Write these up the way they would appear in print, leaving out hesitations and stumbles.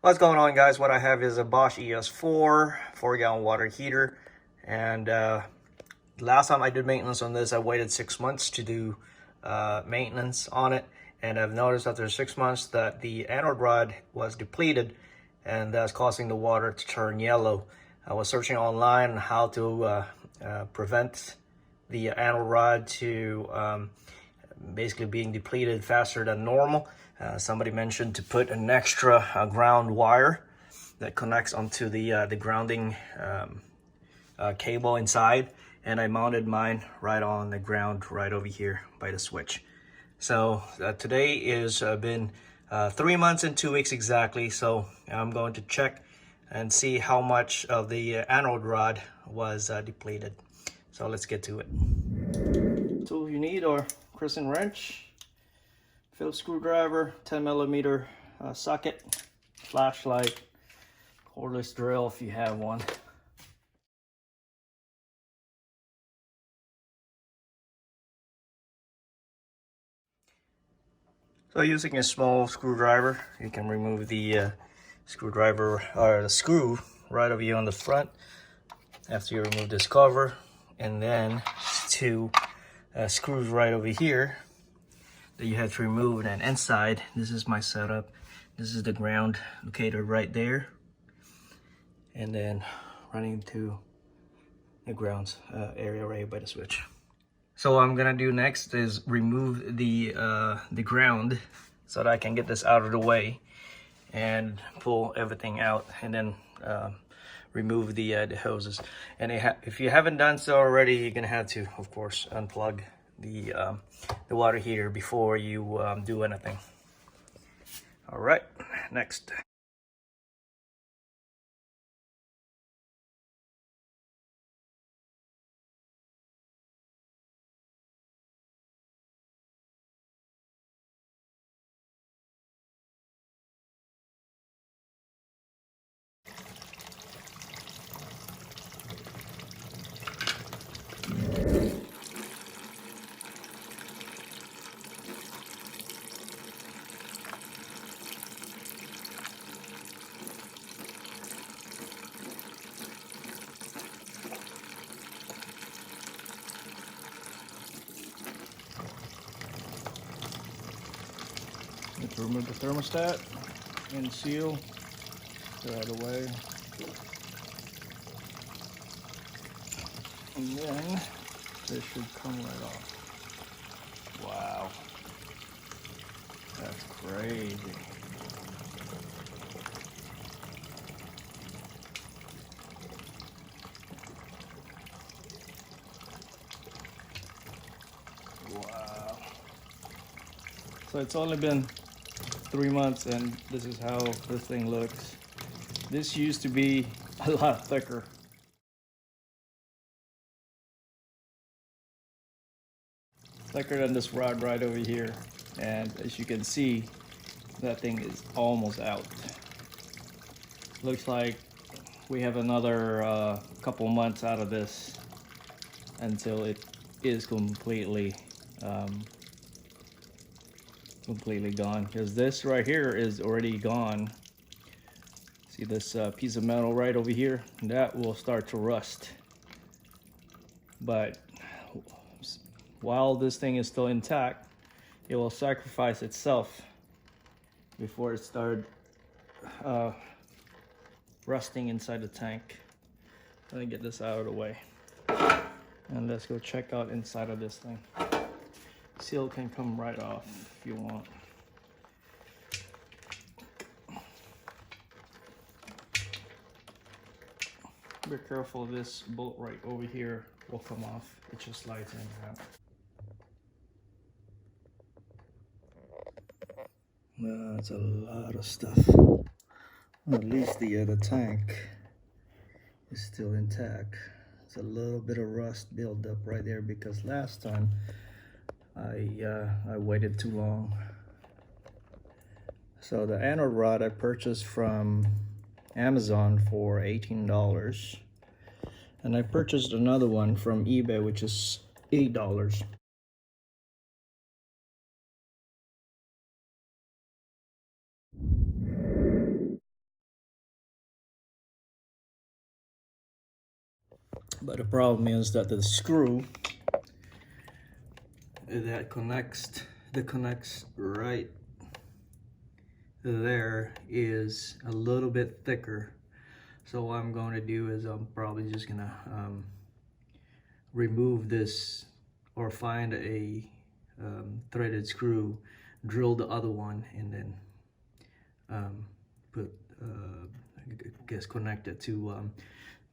What's going on, guys? What I have is a Bosch ES-4 4-gallon water heater, and last time I did maintenance on this, I waited 6 months to do maintenance on it, and I've noticed after 6 months that the anode rod was depleted, and that's causing the water to turn yellow. I was searching online on how to prevent the anode rod to basically being depleted faster than normal. Somebody mentioned to put an extra ground wire that connects onto the grounding cable inside, and I mounted mine right on the ground right over here by the switch. So today is been 3 months and 2 weeks exactly, so I'm going to check and see how much of the anode rod was depleted. So let's get to it. Tools you need are crescent wrench, Phillips screwdriver, 10mm socket, flashlight, cordless drill if you have one. So using a small screwdriver, you can remove the screwdriver or the screw right over here on the front after you remove this cover, and then two screws right over here that you have to remove. And inside, this is my setup. This is the ground located right there, and then running to the ground area right by the switch. So what I'm gonna do next is remove the ground so that I can get this out of the way and pull everything out, and then remove the hoses. And if you haven't done so already, you're gonna have to, of course, unplug the water heater before you do anything. All right, next. Need to remove the thermostat and seal right away. And then this should come right off. Wow, that's crazy. Wow. So it's only been 3 months, and this is how this thing looks. This used to be a lot thicker. Thicker than this rod right over here. And as you can see, that thing is almost out. Looks like we have another couple months out of this until it is completely gone, because this right here is already gone. See this piece of metal right over here? That will start to rust. But while this thing is still intact, it will sacrifice itself before it started rusting inside the tank. Let me get this out of the way, and let's go check out inside of this thing. Seal can come right off if you want. Be careful, this bolt right over here will come off. It just slides in and out. That's a lot of stuff. At least the tank is still intact. It's a little bit of rust buildup right there because last time I waited too long. So the anode rod I purchased from Amazon for $18, and I purchased another one from eBay, which is $8. But the problem is that the screw that connects right there is a little bit thicker. So what I'm going to do is I'm probably just gonna remove this, or find a threaded screw, drill the other one, and then put I guess connect it to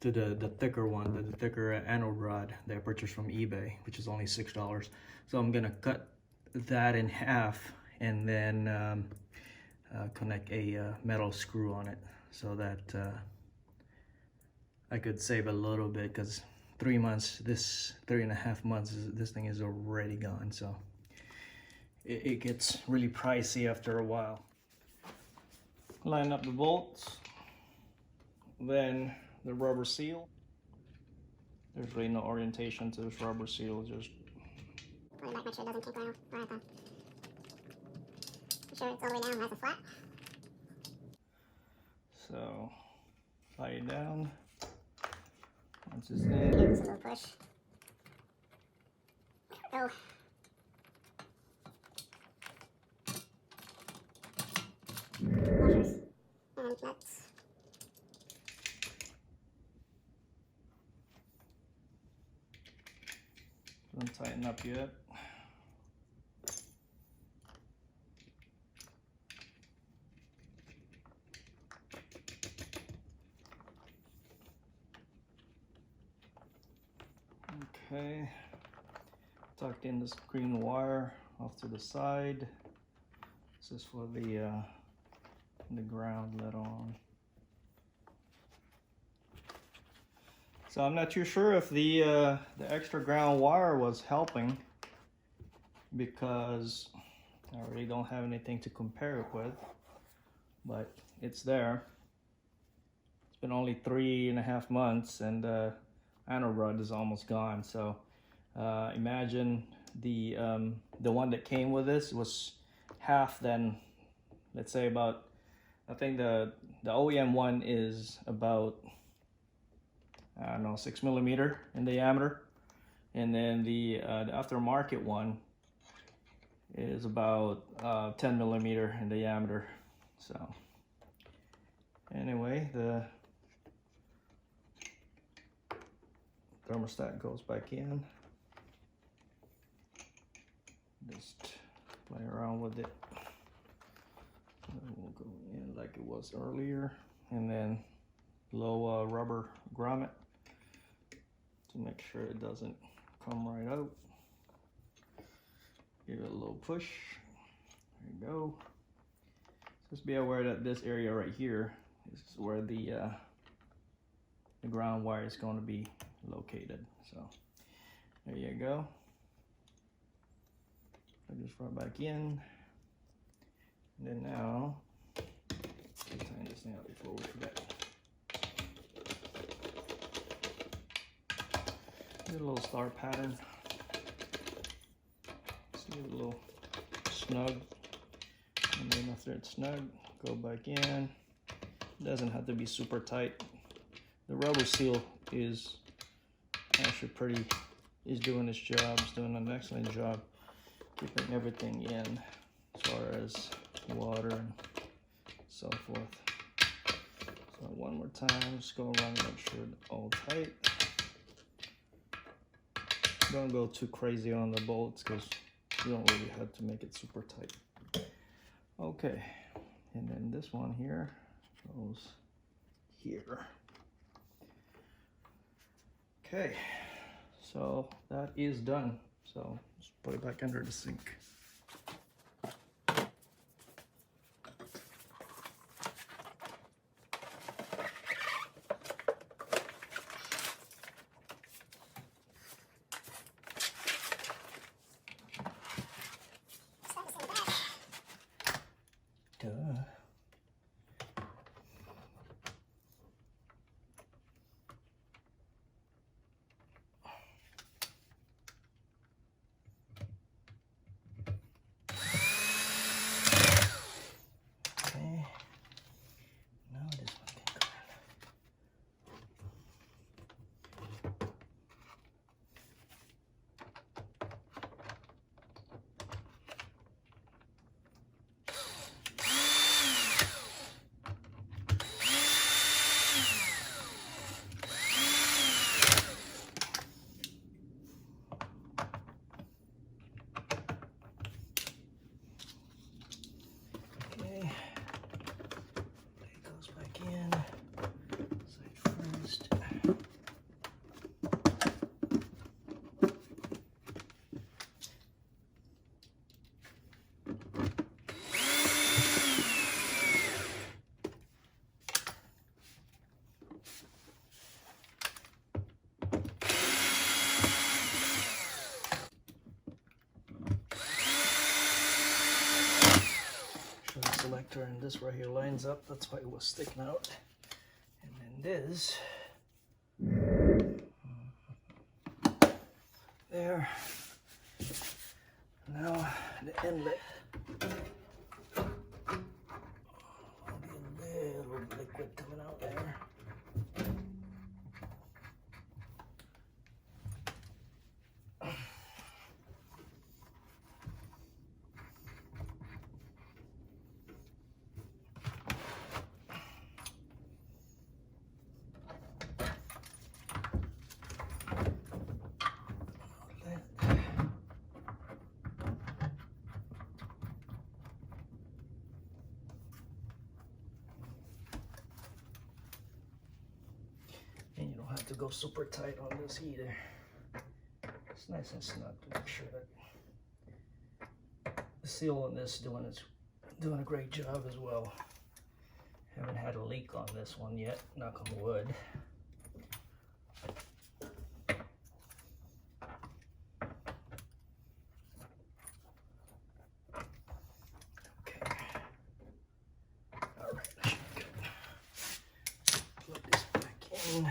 the thicker one, the thicker anode rod that I purchased from eBay, which is only $6. So I'm gonna cut that in half and then connect a metal screw on it, so that I could save a little bit, because 3 months, this 3.5 months, this thing is already gone. So it gets really pricey after a while. Line up the bolts, then the rubber seal. There's really no orientation to this rubber seal, just put it back, make sure it doesn't tinkle right on. Make sure it's all the way down, nice and flat. so lie it down. Once it's Give in, this a little push. Go. Washers and nuts. don't tighten up yet. Okay, tucked in this green wire off to the side. This is for the ground let on. So I'm not too sure if the extra ground wire was helping, because I really don't have anything to compare it with, but it's there. It's been only 3.5 months, and anode rod is almost gone. So imagine the one that came with this was half, then let's say about, I think the OEM one is about, I don't know, 6 millimeter in diameter, and then the aftermarket one is about 10 millimeter in diameter. So anyway, the thermostat goes back in. Just play around with it. And we'll go in like it was earlier, and then low rubber grommet to make sure it doesn't come right out. Give it a little push. There you go. Just be aware that this area right here is where the ground wire is going to be located. So there you go. I just run back in, and then now let's tighten this thing up before we forget. Do a little star pattern. See a little snug, and then after it's snug, go back in. It doesn't have to be super tight. The rubber seal is actually is doing its job. It's doing an excellent job keeping everything in, as far as water and so forth. So one more time, just go around and make sure it's all tight. Don't go too crazy on the bolts, because you don't really have to make it super tight. Okay, and then this one here goes here. Okay, so that is done. So let's put it back under the sink. Duh. turn this right here lines up. That's why it was sticking out. And then this there. Now the inlet. A little liquid coming out there. And you don't have to go super tight on this either. It's nice and snug to make sure that the seal on this doing a great job as well. Haven't had a leak on this one yet, knock on wood. Okay. All right, that should be good. Plug this back in.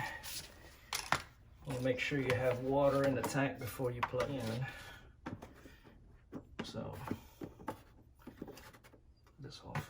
We'll make sure you have water in the tank before you plug in. So this off.